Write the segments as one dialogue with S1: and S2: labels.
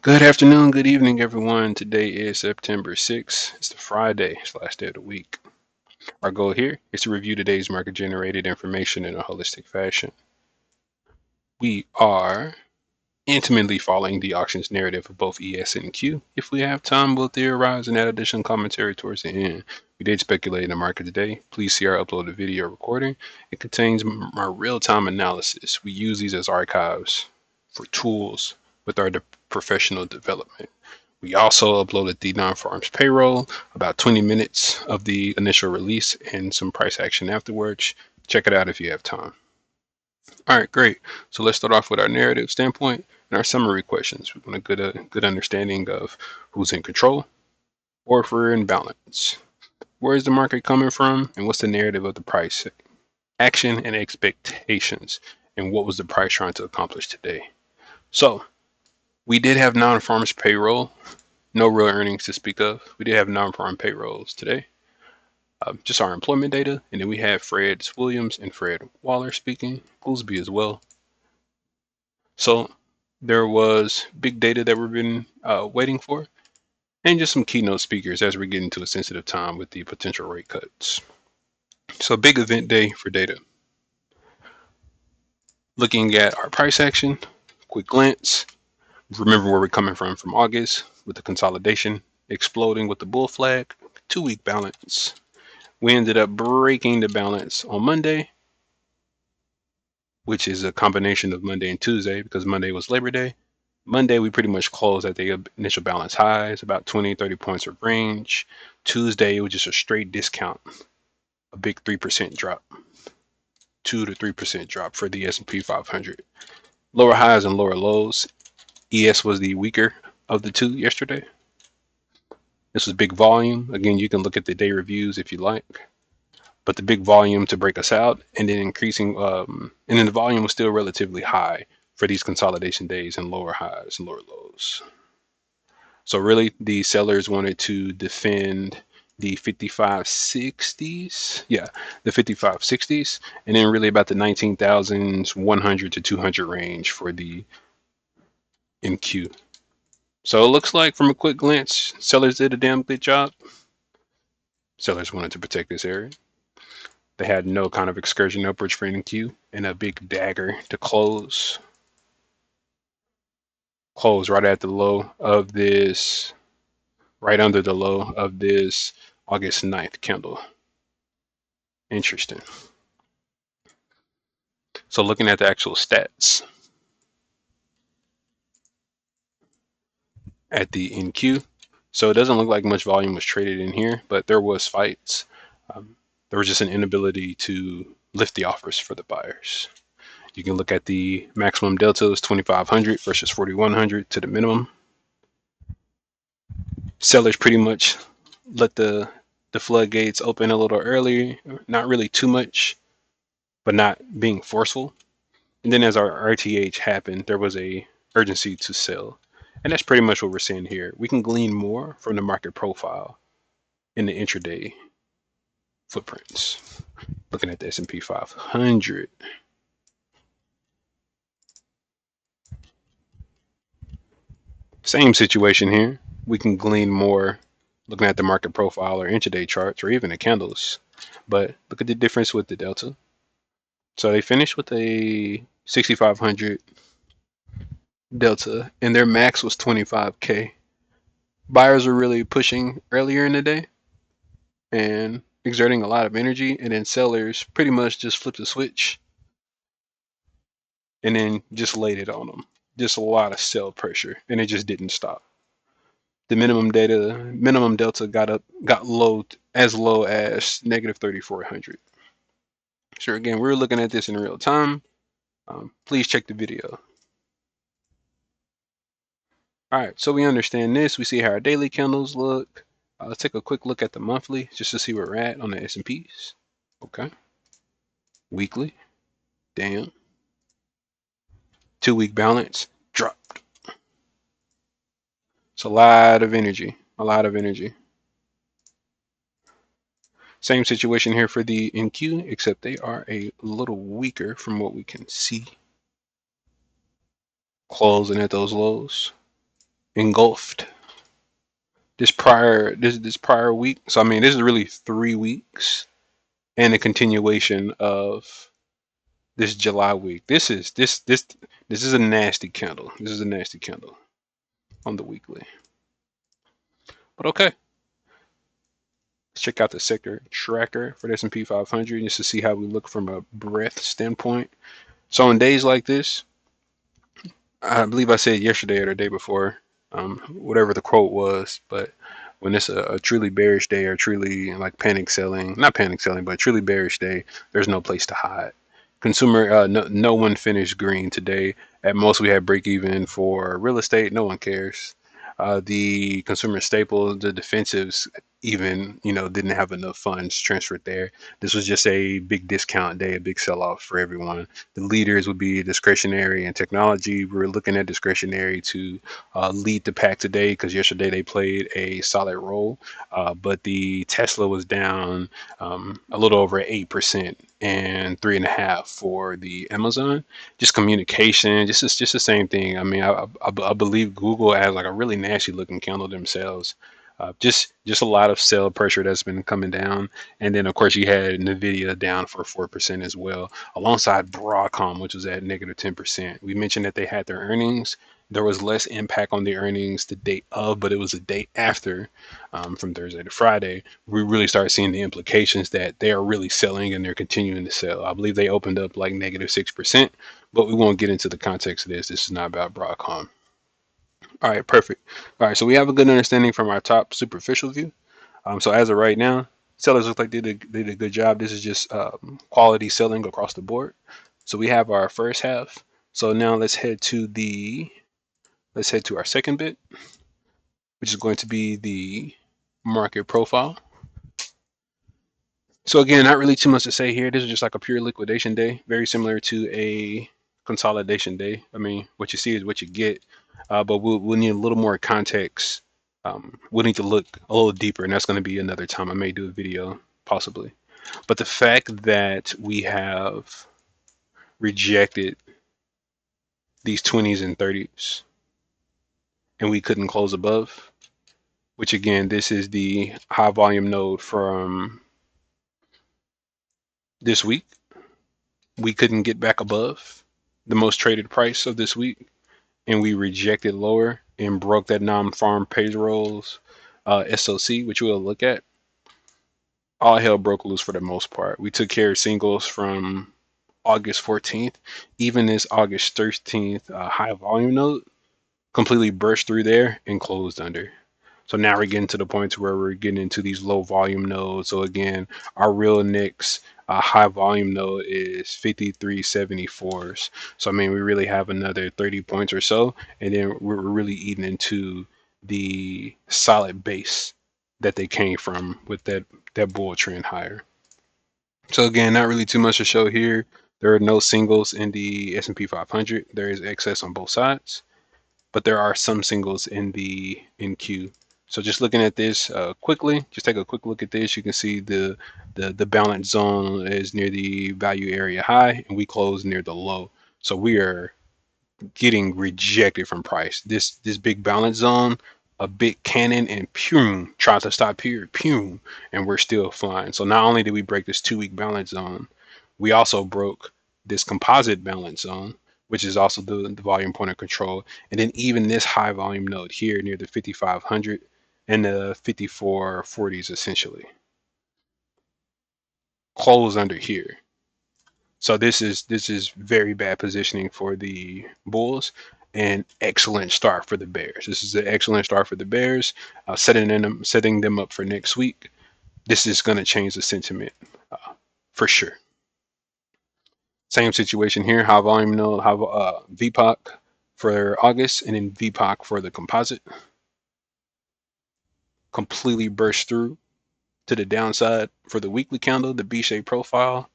S1: Good afternoon, good evening, everyone. Today is September 6th. It's the Friday, it's the last day of the week. Our goal here is to review today's market generated information in a holistic fashion. We are intimately following the auctions narrative of both ES and Q. If we have time, we'll theorize and add additional commentary towards the end. We did speculate in the market today. Please see our uploaded video recording. It contains our real-time analysis. We use these as archives for tools with our professional development. We also uploaded the non-farms payroll, about 20 minutes of the initial release and some price action afterwards. Check it out if you have time. All right, great. So let's start off with our narrative standpoint and our summary questions. We want a good understanding of who's in control or if we're in balance. Where is the market coming from and what's the narrative of the price action and expectations and what was the price trying to accomplish today? So we did have non-farms payroll, no real earnings to speak of. We did have non-farm payrolls today. Just our employment data, and then we have Fred Williams and Fred Waller speaking, Goolsby as well. So there was big data that we've been waiting for, and just some keynote speakers as we get into a sensitive time with the potential rate cuts. So big event day for data. Looking at our price action, quick glance. Remember where we're coming from August with the consolidation exploding with the bull flag, 2-week balance. We ended up breaking the balance on Monday, which is a combination of Monday and Tuesday because Monday was Labor Day. Monday, we pretty much closed at the initial balance highs, about 20, 30 points of range. Tuesday, it was just a straight discount, a big 3% drop, 2 to 3% drop for the S&P 500. Lower highs and lower lows. ES was the weaker of the two yesterday. This was big volume. Again, you can look at the day reviews if you like. But the big volume to break us out and then increasing, and then the volume was still relatively high for these consolidation days and lower highs and lower lows. So really the sellers wanted to defend the 5560s. Yeah, the 5560s, and then really about the 19,100 to 200 range for the NQ. So it looks like from a quick glance, sellers did a damn good job. Sellers wanted to protect this area. They had no kind of excursion upwards for NQ and a big dagger to close. Close right at the low of this, right under the low of this August 9th candle. Interesting. So looking at the actual stats at the NQ, so it doesn't look like much volume was traded in here, but there was fights. There was just an inability to lift the offers for the buyers. You can look at the maximum delta is 2,500 versus 4,100 to the minimum. Sellers pretty much let the floodgates open a little early, not really too much, but not being forceful. And then as our RTH happened, there was a urgency to sell. And that's pretty much what we're seeing here. We can glean more from the market profile in the intraday footprints. Looking at the S&P 500. Same situation here. We can glean more looking at the market profile or intraday charts or even the candles. But look at the difference with the delta. So they finished with a 6,500 delta and their max was 25K. Buyers were really pushing earlier in the day and exerting a lot of energy, and then sellers pretty much just flipped the switch and then just laid it on them. Just a lot of sell pressure, and it just didn't stop. The minimum delta got low as negative 3,400. So again, we're looking at this in real time. Please check the video. All right, so we understand this. We see how our daily candles look. Let's take a quick look at the monthly just to see where we're at on the S&Ps. Okay. Weekly. Damn. 2-week balance. Dropped. It's a lot of energy. A lot of energy. Same situation here for the NQ, except they are a little weaker from what we can see. Closing at those lows. engulfed this prior week. So I mean, this is really 3 weeks and a continuation of this July week. This is a nasty candle. This is a nasty candle on the weekly. But okay, let's check out the sector tracker for the S&P 500 just to see how we look from a breadth standpoint. So on days like this, I believe I said yesterday or the day before, whatever the quote was, but when it's a truly bearish day or truly like panic selling, not panic selling, but truly bearish day, there's no place to hide. Consumer, no one finished green today. At most, we had break even for real estate. No one cares. The consumer staples, the defensives, even didn't have enough funds transferred there. This was just a big discount day, a big sell-off for everyone. The leaders would be discretionary and technology. We're looking at discretionary to lead the pack today because yesterday they played a solid role, but the Tesla was down a little over 8% and 3.5 for the Amazon. Just communication, just the same thing. I mean, I believe Google has like a really nasty looking candle themselves. Just a lot of sell pressure that's been coming down, and then of course you had Nvidia down for 4% as well, alongside Broadcom, which was at -10%. We mentioned that they had their earnings. There was less impact on the earnings the day of, but it was the day after, from Thursday to Friday. We really started seeing the implications that they are really selling and they're continuing to sell. I believe they opened up like -6%, but we won't get into the context of this. This is not about Broadcom. All right, perfect. All right, so we have a good understanding from our top superficial view. So as of right now, sellers look like they did a good job. This is just quality selling across the board. So we have our first half. So now let's head to our second bit, which is going to be the market profile. So again, not really too much to say here. This is just like a pure liquidation day, very similar to a consolidation day. I mean, what you see is what you get, but we'll need a little more context. We'll need to look a little deeper, and that's going to be another time. I may do a video, possibly. But the fact that we have rejected these 20s and 30s, and we couldn't close above, which again, this is the high volume node from this week. We couldn't get back above the most traded price of this week, and we rejected lower and broke that non-farm payrolls SOC, which we'll look at. All hell broke loose for the most part. We took care of singles from August 14th. Even this August 13th high volume node completely burst through there and closed under. So now we're getting to the point where we're getting into these low volume nodes. So again, our real NIX high volume node is 5374s. So I mean, we really have another 30 points or so, and then we're really eating into the solid base that they came from with that bull trend higher. So again, not really too much to show here. There are no singles in the S&P 500. There is excess on both sides, but there are some singles in the NQ. So just looking at this quickly, just take a quick look at this. You can see the balance zone is near the value area high, and we close near the low. So we are getting rejected from price. This big balance zone, a big cannon, and pew, tries to stop here, pew, and we're still flying. So not only did we break this 2-week balance zone, we also broke this composite balance zone, which is also the volume point of control. And then even this high volume node here near the 5500 and the 5440s essentially close under here. So this is very bad positioning for the Bulls and excellent start for the Bears. This is an excellent start for the Bears, setting them up for next week. This is going to change the sentiment for sure. Same situation here. High volume node, VPOC for August, and then VPOC for the composite. Completely burst through to the downside for the weekly candle, the B-shaped profile,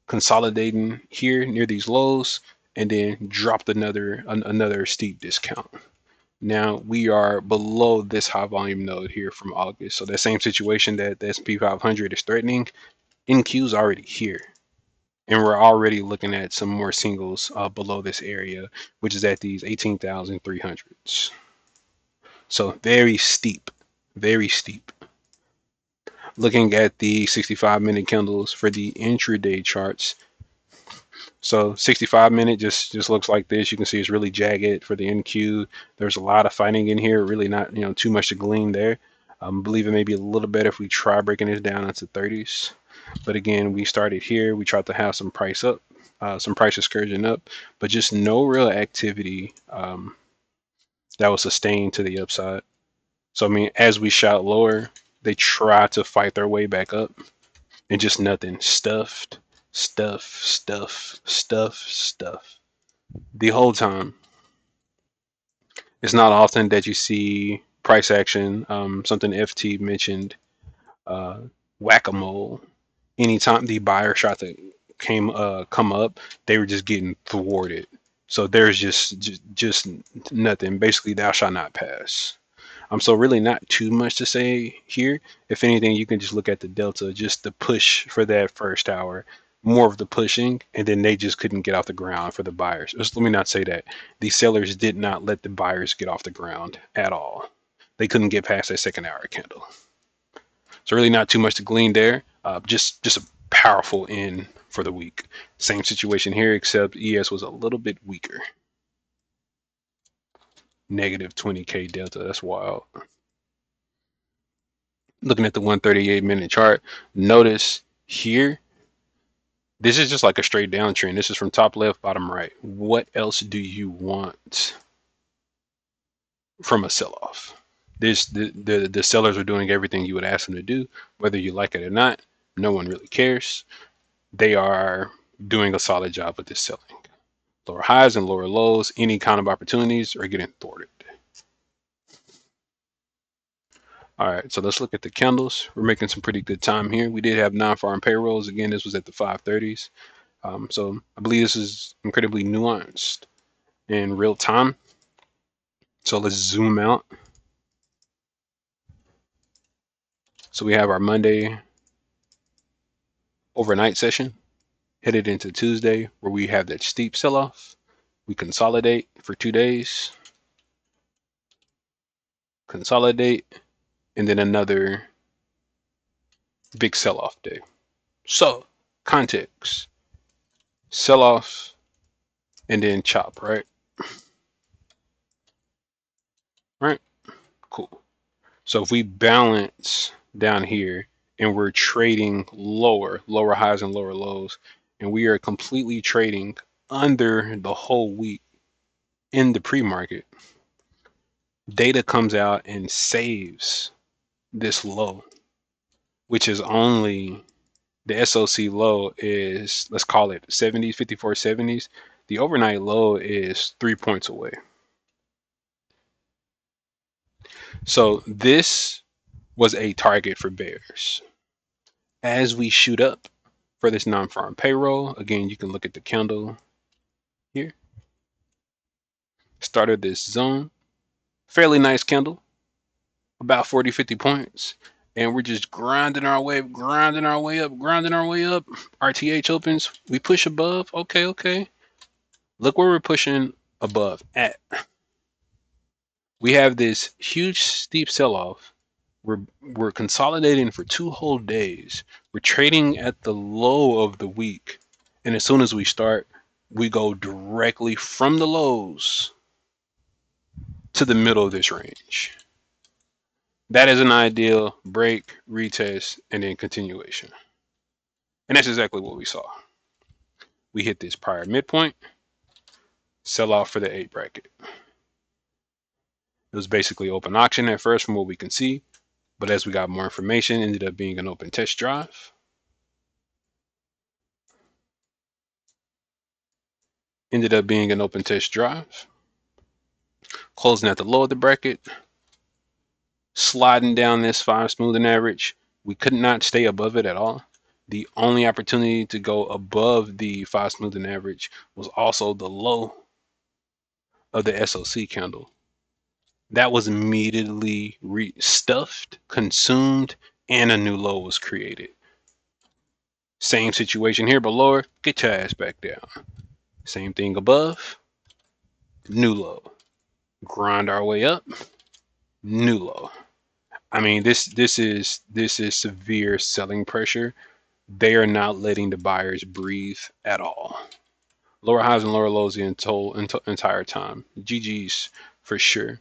S1: consolidating here near these lows, and then dropped another steep discount. Now we are below this high volume node here from August. So that same situation that the S&P 500 is threatening, NQ is already here. And we're already looking at some more singles below this area, which is at these 18,300s. So very steep, very steep. Looking at the 65-minute candles for the intraday charts. So 65-minute just looks like this. You can see it's really jagged for the NQ. There's a lot of fighting in here. Really not too much to glean there. I believe it may be a little better if we try breaking this down into 30s. But again, we started here. We tried to have some price up, some price excursion up, but just no real activity that was sustained to the upside. So I mean, as we shot lower, they try to fight their way back up, and just nothing. Stuffed, stuff, stuff, stuff, stuff. The whole time. It's not often that you see price action. Something FT mentioned, uh, whack-a-mole. Anytime the buyer shot that come up, they were just getting thwarted. So there's just nothing. Basically, thou shalt not pass. So really not too much to say here. If anything, you can just look at the delta, just the push for that first hour, more of the pushing, and then they just couldn't get off the ground for the buyers. Let me not say that. The sellers did not let the buyers get off the ground at all. They couldn't get past that second hour candle. So really not too much to glean there. Just a powerful end for the week. Same situation here, except ES was a little bit weaker. Negative 20K delta. That's wild. Looking at the 138-minute chart, notice here, this is just like a straight downtrend. This is from top left, bottom right. What else do you want from a sell-off? The sellers are doing everything you would ask them to do, whether you like it or not. No one really cares. They are doing a solid job with this selling. Lower highs and lower lows, any kind of opportunities are getting thwarted. All right, so let's look at the candles. We're making some pretty good time here. We did have non-farm payrolls. Again, this was at the 530s. So I believe this is incredibly nuanced in real time. So let's zoom out. So we have our Monday overnight session headed into Tuesday, where we have that steep sell-off. We consolidate for 2 days, consolidate, and then another big sell-off day. So context, sell-off, and then chop, right? Right, cool. So if we balance down here and we're trading lower highs and lower lows, and we are completely trading under the whole week in the pre-market, data comes out and saves this low, which is only the SOC low is, let's call it 70s, 54 70s. The overnight low is 3 points away. So this was a target for bears. As we shoot up for this non-farm payroll, again, you can look at the candle here. Started this zone, fairly nice candle, about 40, 50 points. And we're just grinding our way up, grinding our way up, grinding our way up. RTH opens, we push above. Okay. Look where we're pushing above at. We have this huge steep sell-off. We're consolidating for 2 whole days. We're trading at the low of the week. And as soon as we start, we go directly from the lows to the middle of this range. That is an ideal break, retest, and then continuation. And that's exactly what we saw. We hit this prior midpoint, sell off for the 8 bracket. It was basically open auction at first from what we can see, but as we got more information, ended up being an open test drive. Ended up being an open test drive. Closing at the low of the bracket, sliding down this 5 smoothing average. We could not stay above it at all. The only opportunity to go above the 5 smoothing average was also the low of the SOC candle. That was immediately stuffed, consumed, and a new low was created. Same situation here, but lower, get your ass back down. Same thing above, new low. Grind our way up, New low. I mean, this is severe selling pressure. They are not letting the buyers breathe at all. Lower highs and lower lows the entire time. GG's for sure.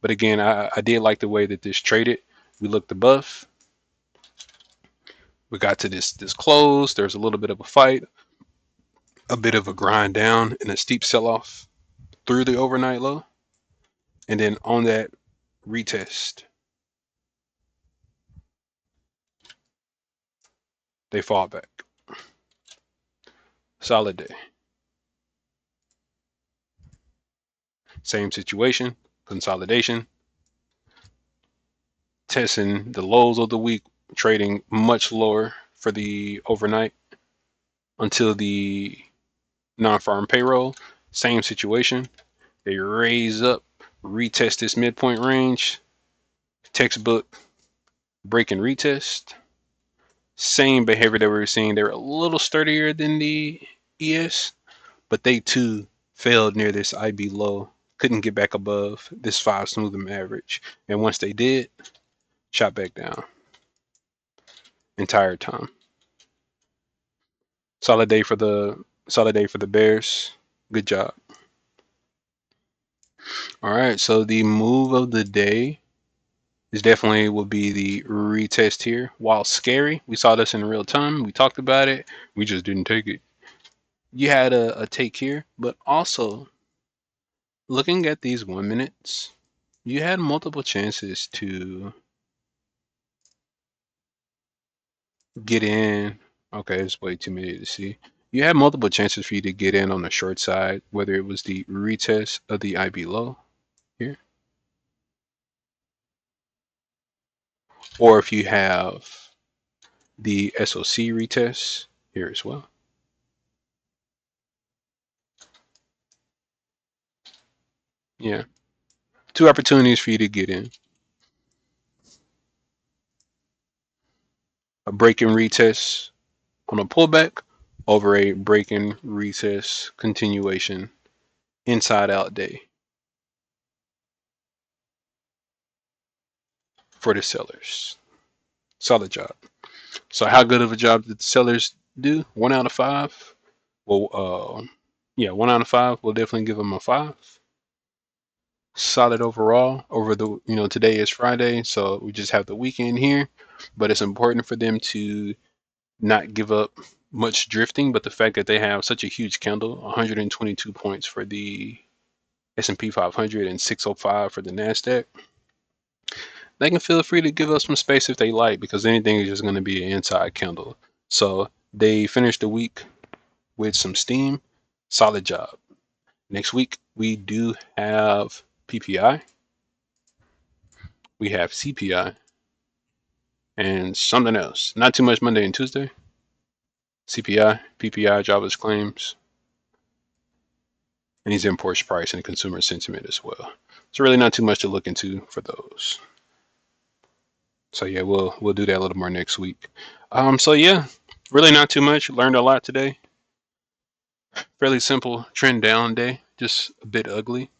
S1: But again, I did like the way that this traded. We looked above. We got to this close. There's a little bit of a fight, a bit of a grind down, and a steep sell off through the overnight low. And then on that retest, they fall back. Solid day. Same situation, consolidation, testing the lows of the week, trading much lower for the overnight until the non-farm payroll. Same situation. They raise up, retest this midpoint range, textbook break and retest. Same behavior that we were seeing. They were a little sturdier than the ES, but they too failed near this IB low. Couldn't get back above this 5 smoothing average. And once they did, shot back down entire time. Solid day for the Bears. Good job. All right, so the move of the day is definitely will be the retest here. While scary, we saw this in real time. We talked about it. We just didn't take it. You had a take here, but also looking at these 1 minutes, you had multiple chances to get in. Okay, it's way too many to see. You had multiple chances for you to get in on the short side, whether it was the retest of the IB low here, or if you have the SOC retest here as well. Yeah, 2 opportunities for you to get in. A break and retest on a pullback over a break and retest continuation inside out day for the sellers. Solid job. So how good of a job did the sellers do? 1 out of 5. Well, yeah, 1 out of 5. We'll definitely give them a 5. Solid overall. Over the today is Friday, so we just have the weekend here, but it's important for them to not give up much drifting. But the fact that they have such a huge candle, 122 points for the S&P 500 and 605 for the Nasdaq, they can feel free to give us some space if they like, because anything is just going to be an inside candle. So they finished the week with some steam. Solid job. Next week we do have PPI, we have CPI, and something else. Not too much Monday and Tuesday. CPI, PPI, jobless claims, and these imports price and consumer sentiment as well. So really not too much to look into for those. So yeah, we'll do that a little more next week. So yeah, really not too much. Learned a lot today. Fairly simple trend down day, just a bit ugly.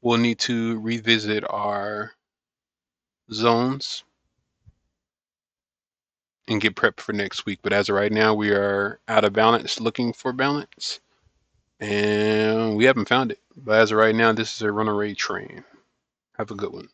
S1: We'll need to revisit our zones and get prepped for next week. But as of right now, we are out of balance, looking for balance, and we haven't found it. But as of right now, this is a runaway train. Have a good one.